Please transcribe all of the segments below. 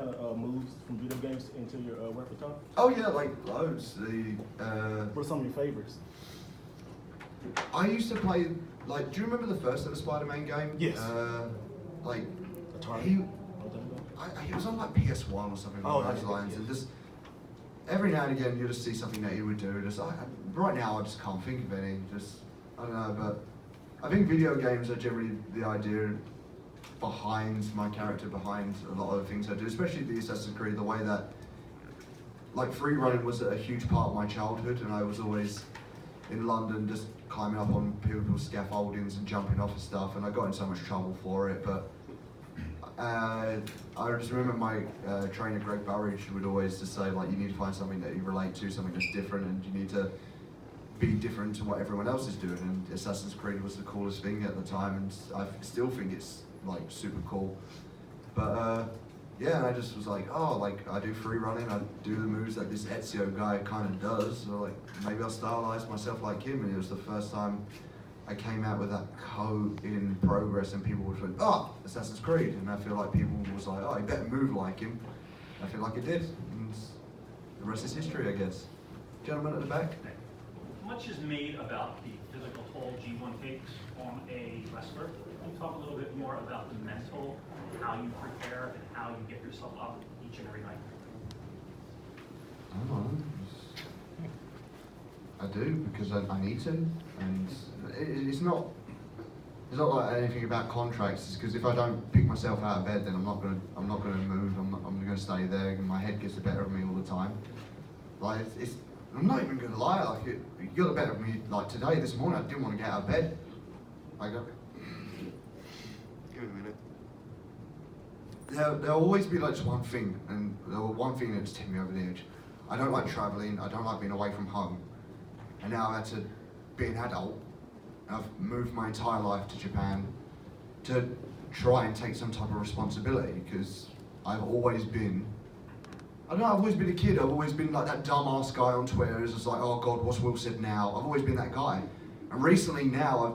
moves from video games into your repertoire? Oh yeah, like loads. What are some of your favorites? I used to play, like, do you remember the first ever Spider-Man game? Yes. Like, Atari? he was on like PS1 or something along those lines, yes. and just every now and again you just see something that he would do. Just right now I just can't think of any. Just I don't know, but I think video games are generally the idea behind my character, behind a lot of the things I do, especially the Assassin's Creed. The way that, like, free running was a huge part of my childhood, and I was always in London just climbing up on people's scaffoldings and jumping off of stuff, and I got in so much trouble for it. But I just remember my trainer Greg Burridge would always just say, like, you need to find something that you relate to, something that's different, and you need to be different to what everyone else is doing. And Assassin's Creed was the coolest thing at the time, and I still think it's like super cool. But yeah, and I just was like, oh, like, I do free running, I do the moves that this Ezio guy kind of does, so like maybe I'll stylize myself like him. And it was the first time I came out with that code in progress, and people would think, oh, Assassin's Creed, and I feel like people was like, oh, you better move like him. I feel like it did, and the rest is history, I guess. Gentleman at the back. Much is made about the physical toll G1 takes on a wrestler. Can you talk a little bit more about the mental, how you prepare, and how you get yourself up each and every night? I don't know. I do because I need to, and it's not like anything about contracts. It's because if I don't pick myself out of bed, then I'm not gonna move. I'm gonna stay there, and my head gets the better of me all the time. Like I'm not even gonna lie. Like it got the better of me. Like today, this morning, I didn't want to get out of bed. I go. Give me a minute. There'll always be like just one thing, and one thing that just tipped me over the edge. I don't like traveling. I don't like being away from home. And now I've had to be an adult. I've moved my entire life to Japan to try and take some type of responsibility, because I've always been, I don't know, I've always been a kid. I've always been like that dumbass guy on Twitter who's just like, oh God, what's Will said now? I've always been that guy. And recently now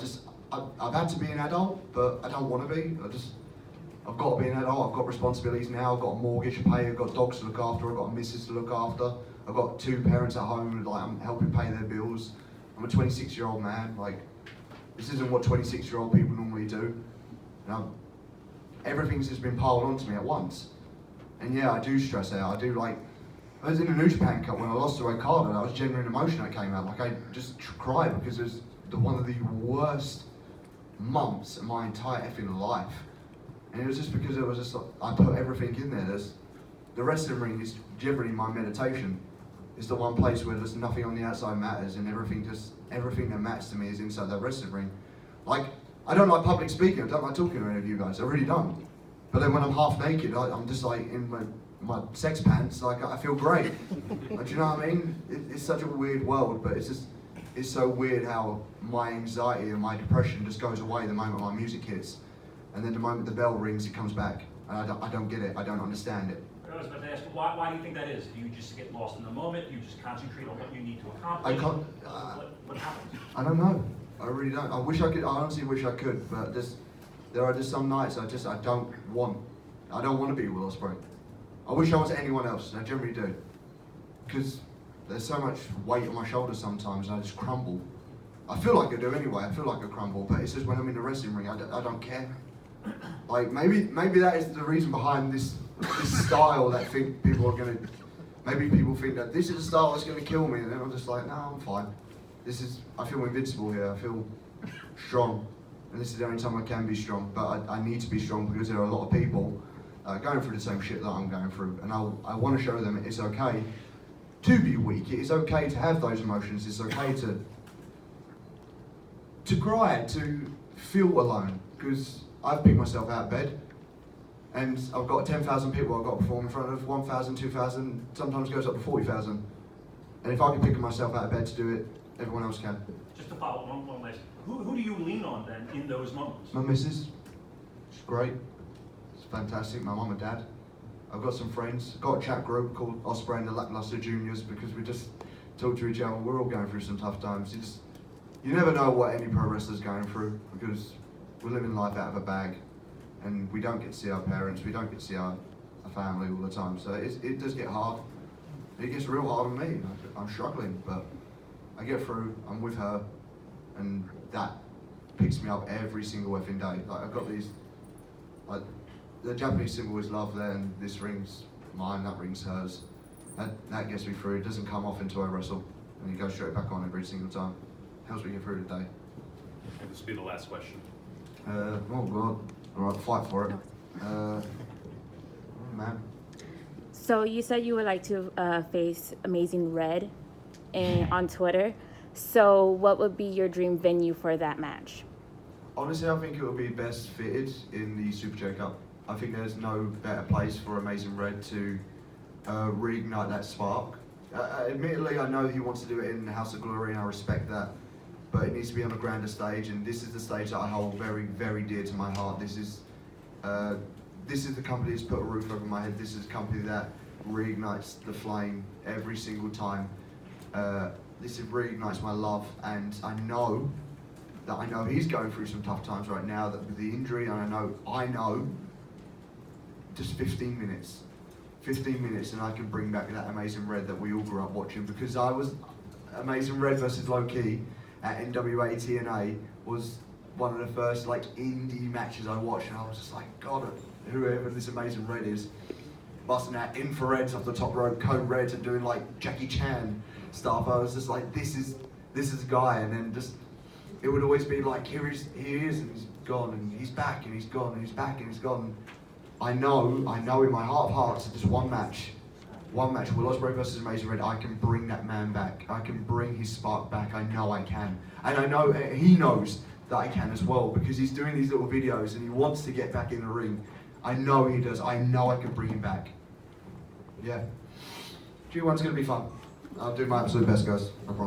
I've had to be an adult, but I don't want to be. I've got to be an adult. I've got responsibilities now. I've got a mortgage to pay. I've got dogs to look after. I've got a missus to look after. I've got 2 parents at home. Like, I'm helping pay their bills. I'm a 26-year-old man. Like, this isn't what 26-year-old people normally do. And everything's just been piled onto me at once. And yeah, I do stress out. I do, like, I was in a New Japan Cup when I lost to Okada. That was genuine emotion that came out. Like, I just cried because it was one of the worst months of my entire effing life. And it was just because it was just like, I put everything in there. The wrestling ring is generally my meditation. It's the one place where there's nothing on the outside matters, and everything that matters to me is inside that wrestling ring. Like, I don't like public speaking. I don't like talking to any of you guys. I really don't. But then when I'm half naked, I'm just like in my sex pants. Like, I feel great. Like, do you know what I mean? It's such a weird world, but it's so weird how my anxiety and my depression just goes away the moment my music hits. And then the moment the bell rings, it comes back. And I don't get it. I don't understand it. I was about to ask, why do you think that is? Do you just get lost in the moment? Do you just concentrate on what you need to accomplish? What happens? I don't know. I really don't. I wish I could. I honestly wish I could. But there are just some nights I don't want to be Will Ospreay. I wish I was anyone else. I generally do. Because there's so much weight on my shoulders sometimes, and I just crumble. I feel like I do anyway. I feel like I crumble. But it's just when I'm in the wrestling ring, I don't care. Like, maybe that is the reason behind this style that think people are gonna. Maybe people think that this is a style that's gonna kill me, and then I'm just like, no, I'm fine. I feel invincible here. I feel strong, and this is the only time I can be strong. But I need to be strong because there are a lot of people going through the same shit that I'm going through, and I want to show them it's okay to be weak. It is okay to have those emotions. It's okay to cry, to feel alone, because I've picked myself out of bed, and I've got 10,000 people I've got to perform in front of, 1,000, 2,000, sometimes goes up to 40,000. And if I can pick myself out of bed to do it, everyone else can. Just to follow up one last, who do you lean on then in those moments? My missus, she's great, it's fantastic, my mum and dad. I've got some friends, I've got a chat group called Ospreay and the Lackluster Juniors, because we just talk to each other. We're all going through some tough times. You never know what any pro wrestler's going through, because we're living life out of a bag, and we don't get to see our parents, we don't get to see our a family all the time. So it does get hard. It gets real hard on me. I'm struggling, but I get through. I'm with her, and that picks me up every single effing day. Like I've got these, like the Japanese symbol is love there, and this ring's mine, that ring's hers. That gets me through. It doesn't come off until I wrestle, and it goes straight back on every single time. Helps me get through the day. This will be the last question. Oh God! All right, fight for it. Oh, man. So you said you would like to face Amazing Red on Twitter. So what would be your dream venue for that match? Honestly, I think it would be best fitted in the Super J Cup. I think there's no better place for Amazing Red to reignite that spark. Admittedly, I know he wants to do it in the House of Glory, and I respect that. But it needs to be on a grander stage, and this is the stage that I hold very, very dear to my heart. This is the company that's put a roof over my head. This is a company that reignites the flame every single time. This reignites my love, and I know he's going through some tough times right now with the injury, and I know just 15 minutes, and I can bring back that Amazing Red that we all grew up watching, because I was Amazing Red versus Low Key at NWA TNA was one of the first like indie matches I watched, and I was just like, God, whoever this Amazing Red is, busting out infrareds off the top rope, code reds, and doing like Jackie Chan stuff. I was just like, this is the guy. And then just it would always be like, he is, and he's gone, and he's back, and he's gone, and he's back, and he's gone. I know in my heart of hearts, just one match, Will Ospreay versus Amazing Red, I can bring that man back. I can bring his spark back. I know I can. And I know he knows that I can as well, because he's doing these little videos and he wants to get back in the ring. I know he does. I know I can bring him back. Yeah. G1's going to be fun. I'll do my absolute best, guys. I promise.